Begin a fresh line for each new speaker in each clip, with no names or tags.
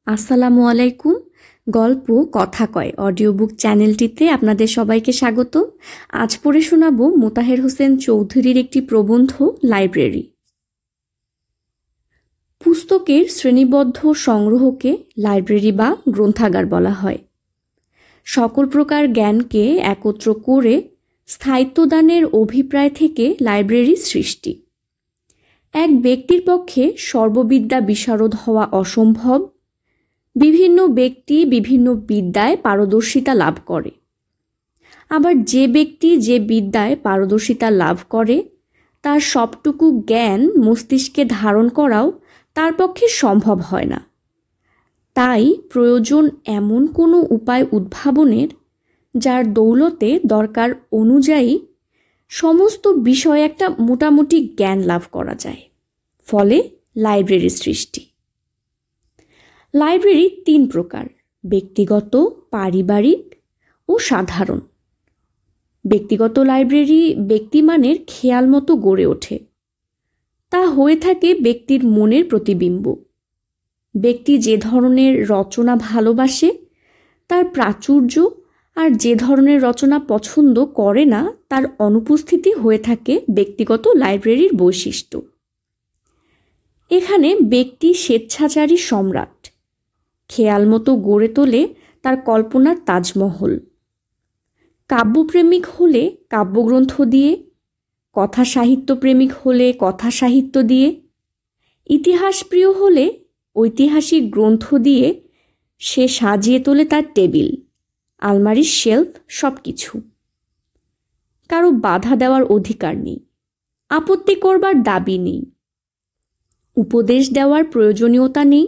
আসসালামু আলাইকুম। গল্প কথা কয় অডিও বুক চ্যানেলটিতে আপনাদের সবাইকে স্বাগত। আজ পড়ে শোনাব মোতাহের হোসেন চৌধুরীর একটি প্রবন্ধ লাইব্রেরি। পুস্তকের শ্রেণীবদ্ধ সংগ্রহকে লাইব্রেরি বা গ্রন্থাগার বলা হয়। সকল প্রকার জ্ঞানকে একত্র করে স্থায়িত্বদানের অভিপ্রায় থেকে লাইব্রেরি সৃষ্টি। এক ব্যক্তির পক্ষে সর্ববিদ্যা বিশারদ হওয়া অসম্ভব। বিভিন্ন ব্যক্তি বিভিন্ন বিদ্যায় পারদর্শিতা লাভ করে। আবার যে ব্যক্তি যে বিদ্যায় পারদর্শিতা লাভ করে তার সবটুকু জ্ঞান মস্তিষ্কে ধারণ করাও তার পক্ষে সম্ভব হয় না। তাই প্রয়োজন এমন কোনো উপায় উদ্ভাবনের যার দৌলতে দরকার অনুযায়ী সমস্ত বিষয়ে একটা মোটামুটি জ্ঞান লাভ করা যায়। ফলে লাইব্রেরি সৃষ্টি। লাইব্রেরি তিন প্রকার: ব্যক্তিগত, পারিবারিক ও সাধারণ। ব্যক্তিগত লাইব্রেরি ব্যক্তিমানের খেয়াল মতো গড়ে ওঠে। তা হয়ে থাকে ব্যক্তির মনের প্রতিবিম্ব। ব্যক্তি যে ধরনের রচনা ভালোবাসে তার প্রাচুর্য, আর যে ধরনের রচনা পছন্দ করে না তার অনুপস্থিতি হয়ে থাকে ব্যক্তিগত লাইব্রেরির বৈশিষ্ট্য। এখানে ব্যক্তি স্বেচ্ছাচারী সম্রাট, খেয়াল মতো গড়ে তোলে তার কল্পনার তাজমহল। কাব্যপ্রেমিক হলে কাব্যগ্রন্থ দিয়ে, কথা সাহিত্যপ্রেমিক হলে কথা সাহিত্য দিয়ে, ইতিহাসপ্রিয় হলে ঐতিহাসিক গ্রন্থ দিয়ে সে সাজিয়ে তোলে তার টেবিল, আলমারির শেলফ, সব কিছু। কারো বাধা দেওয়ার অধিকার নেই, আপত্তি করবার দাবি নেই, উপদেশ দেওয়ার প্রয়োজনীয়তা নেই।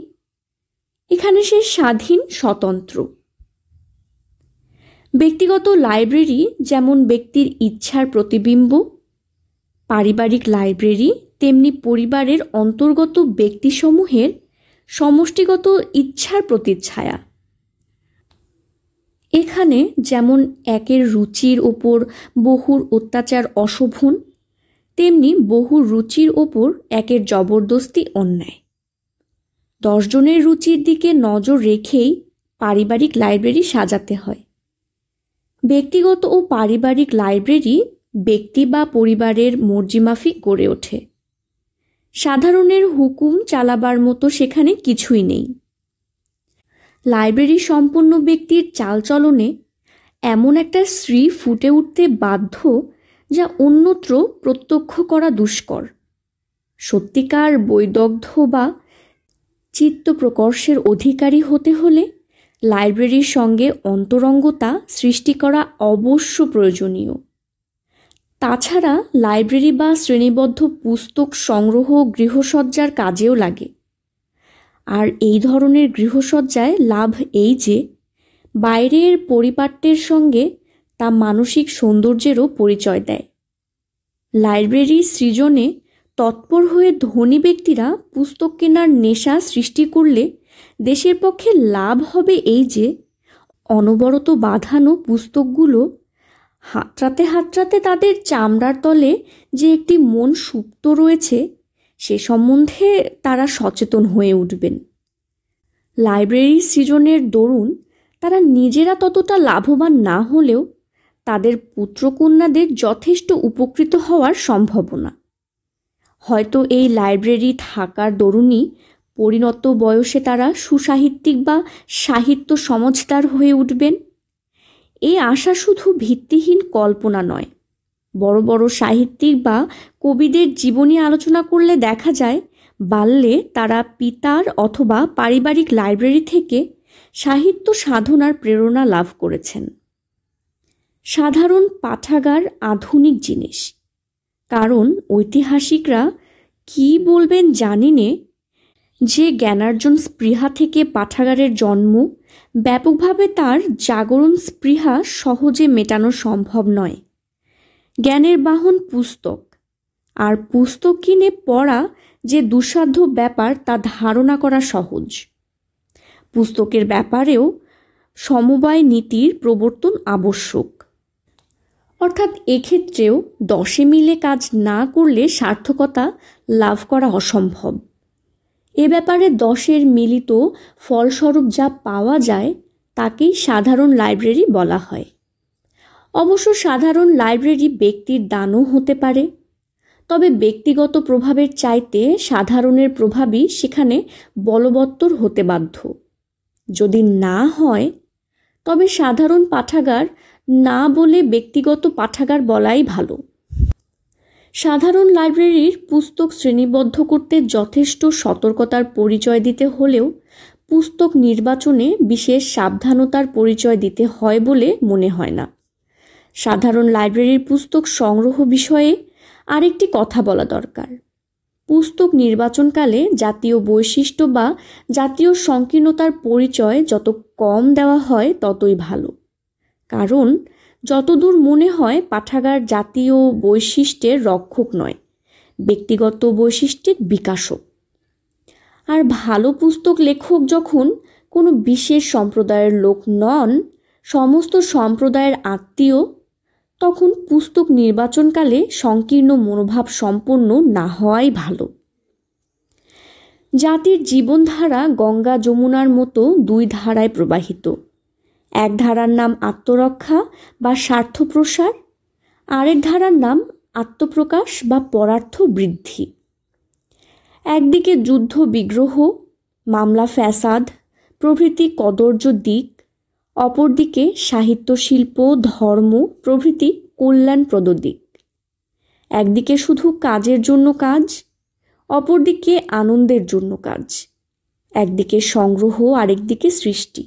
এখানে সে স্বাধীন, স্বতন্ত্র। ব্যক্তিগত লাইব্রেরি যেমন ব্যক্তির ইচ্ছার প্রতিবিম্ব, পারিবারিক লাইব্রেরি তেমনি পরিবারের অন্তর্গত ব্যক্তিসমূহের সমষ্টিগত ইচ্ছার প্রতিচ্ছায়া। এখানে যেমন একের রুচির ওপর বহুর অত্যাচার অশোভন, তেমনি বহুর রুচির ওপর একের জবরদস্তি অন্যায়। 10 জনের রুচির দিকে নজর রেখেই পারিবারিক লাইব্রেরি সাজাতে হয়। ব্যক্তিগত ও পারিবারিক লাইব্রেরি ব্যক্তি বা পরিবারের মর্জিমাফিক গড়ে ওঠে। সাধারণের হুকুম চালাবার মতো সেখানে কিছুই নেই। লাইব্রেরি সম্পন্ন ব্যক্তির চালচলনে এমন একটা শ্রী ফুটে উঠতে বাধ্য যা অন্যত্র প্রত্যক্ষ করা দুষ্কর। সত্যিকার বৈদগ্ধ বা চিত্ত প্রকর্ষের অধিকারী হতে হলে লাইব্রেরির সঙ্গে অন্তরঙ্গতা সৃষ্টি করা অবশ্য প্রয়োজনীয়। তাছাড়া লাইব্রেরি বা শ্রেণীবদ্ধ পুস্তক সংগ্রহ গৃহসজ্জার কাজেও লাগে। আর এই ধরনের গৃহসজ্জায় লাভ এই যে বাইরের পরিপাট্যের সঙ্গে তা মানসিক সৌন্দর্যেরও পরিচয় দেয়। লাইব্রেরি সৃজনে তৎপর হয়ে ধনী ব্যক্তিরা পুস্তক কেনার নেশা সৃষ্টি করলে দেশের পক্ষে লাভ হবে এই যে অনবরত বাঁধানো পুস্তকগুলো হাতড়াতে হাতড়াতে তাদের চামড়ার তলে যে একটি মন সুপ্ত রয়েছে সে সম্বন্ধে তারা সচেতন হয়ে উঠবেন। লাইব্রেরি সৃজনের দরুন তারা নিজেরা ততটা লাভবান না হলেও তাদের পুত্রকন্যাদের যথেষ্ট উপকৃত হওয়ার সম্ভাবনা। হয়তো এই লাইব্রেরি থাকার দরুনই পরিণত বয়সে তারা সুসাহিত্যিক বা সাহিত্য সমঝদার হয়ে উঠবেন। এই আশা শুধু ভিত্তিহীন কল্পনা নয়। বড় বড় সাহিত্যিক বা কবিদের জীবনী আলোচনা করলে দেখা যায় বাল্যে তারা পিতার অথবা পারিবারিক লাইব্রেরি থেকে সাহিত্য সাধনার প্রেরণা লাভ করেছেন। সাধারণ পাঠাগার আধুনিক জিনিস, কারণ ঐতিহাসিকরা কি বলবেন জানি নে, যে জ্ঞানার্জন স্পৃহা থেকে পাঠাগারের জন্ম, ব্যাপকভাবে তার জাগরণ স্পৃহা সহজে মেটানো সম্ভব নয়। জ্ঞানের বাহন পুস্তক, আর পুস্তক কিনে পড়া যে দুঃসাধ্য ব্যাপার তা ধারণা করা সহজ। পুস্তকের ব্যাপারেও সমবায় নীতির প্রবর্তন আবশ্যক। অর্থাৎ এক্ষেত্রেও 10 মিলে কাজ না করলে সার্থকতা লাভ করা অসম্ভব। এ ব্যাপারে 10-এর মিলিত ফলস্বরূপ যা পাওয়া যায় তাকেই সাধারণ লাইব্রেরি বলা হয়। অবশ্য সাধারণ লাইব্রেরি ব্যক্তির দানও হতে পারে, তবে ব্যক্তিগত প্রভাবের চাইতে সাধারণের প্রভাবই সেখানে বলবত্তর হতে বাধ্য। যদি না হয় তবে সাধারণ পাঠাগার না বলে ব্যক্তিগত পাঠাগার বলাই ভালো। সাধারণ লাইব্রেরির পুস্তক শ্রেণীবদ্ধ করতে যথেষ্ট সতর্কতার পরিচয় দিতে হলেও পুস্তক নির্বাচনে বিশেষ সাবধানতার পরিচয় দিতে হয় বলে মনে হয় না। সাধারণ লাইব্রেরির পুস্তক সংগ্রহ বিষয়ে আরেকটি কথা বলা দরকার। পুস্তক নির্বাচনকালে জাতীয় বৈশিষ্ট্য বা জাতীয় সংকীর্ণতার পরিচয় যত কম দেওয়া হয় ততই ভালো, কারণ যতদূর মনে হয় পাঠাগার জাতীয় বৈশিষ্ট্যের রক্ষক নয়, ব্যক্তিগত বৈশিষ্ট্যের বিকাশক। আর ভালো পুস্তক লেখক যখন কোনো বিশেষ সম্প্রদায়ের লোক নন, সমস্ত সম্প্রদায়ের আত্মীয়, তখন পুস্তক নির্বাচনকালে সংকীর্ণ মনোভাব সম্পন্ন না হওয়াই ভালো। জাতির জীবনধারা গঙ্গা যমুনার মতো দুই ধারায় প্রবাহিত। এক ধারার নাম আত্মরক্ষা বা স্বার্থপ্রসার, আরেক ধারার নাম আত্মপ্রকাশ বা পরার্থ বৃদ্ধি। একদিকে যুদ্ধ বিগ্রহ, মামলা ফ্যাসাদ প্রভৃতি কদর্য দিক, অপরদিকে সাহিত্য শিল্প ধর্ম প্রভৃতি কল্যাণপ্রদ দিক। একদিকে শুধু কাজের জন্য কাজ, অপরদিকে আনন্দের জন্য কাজ। একদিকে সংগ্রহ, আরেকদিকে সৃষ্টি।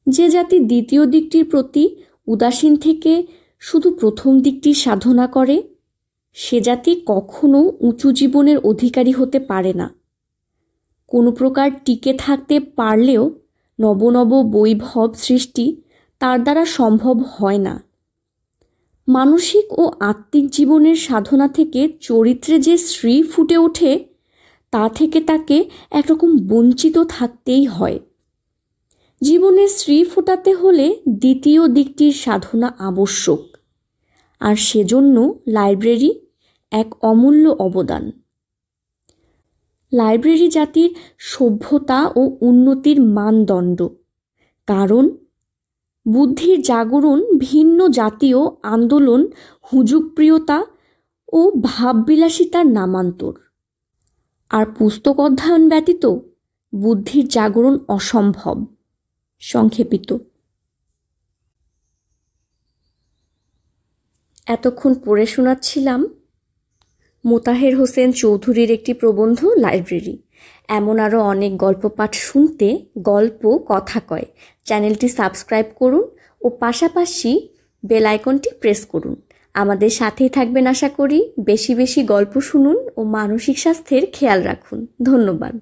যে জাতি দ্বিতীয় দিকটির প্রতি উদাসীন থেকে শুধু প্রথম দিকটির সাধনা করে, সে জাতি কখনো উঁচু জীবনের অধিকারী হতে পারে না। কোনো প্রকার টিকে থাকতে পারলেও নব নব বৈভব সৃষ্টি তার দ্বারা সম্ভব হয় না। মানসিক ও আত্মিক জীবনের সাধনা থেকে চরিত্রে যে শ্রী ফুটে ওঠে, তা থেকে তাকে একরকম বঞ্চিত থাকতেই হয়। জীবনে শ্রী ফোটাতে হলে দ্বিতীয় দিকটির সাধনা আবশ্যক, আর সেজন্য লাইব্রেরি এক অমূল্য অবদান। লাইব্রেরি জাতির সভ্যতা ও উন্নতির মানদণ্ড, কারণ বুদ্ধির জাগরণ, ভিন্ন জাতীয় আন্দোলন, হুজুগপ্রিয়তা ও ভাববিলাসিতার নামান্তর। আর পুস্তক অধ্যয়ন ব্যতীত বুদ্ধির জাগরণ অসম্ভব। সংক্ষেপিত। এতক্ষণ পড়ে শোনাচ্ছিলাম মোতাহের হোসেন চৌধুরীর একটি প্রবন্ধ লাইব্রেরি। এমন আরও অনেক গল্প পাঠ শুনতে গল্প কথা কয় চ্যানেলটি সাবস্ক্রাইব করুন ও পাশাপাশি বেল আইকনটি প্রেস করুন। আমাদের সাথেই থাকবেন আশা করি। বেশি বেশি গল্প শুনুন ও মানসিক স্বাস্থ্যের খেয়াল রাখুন। ধন্যবাদ।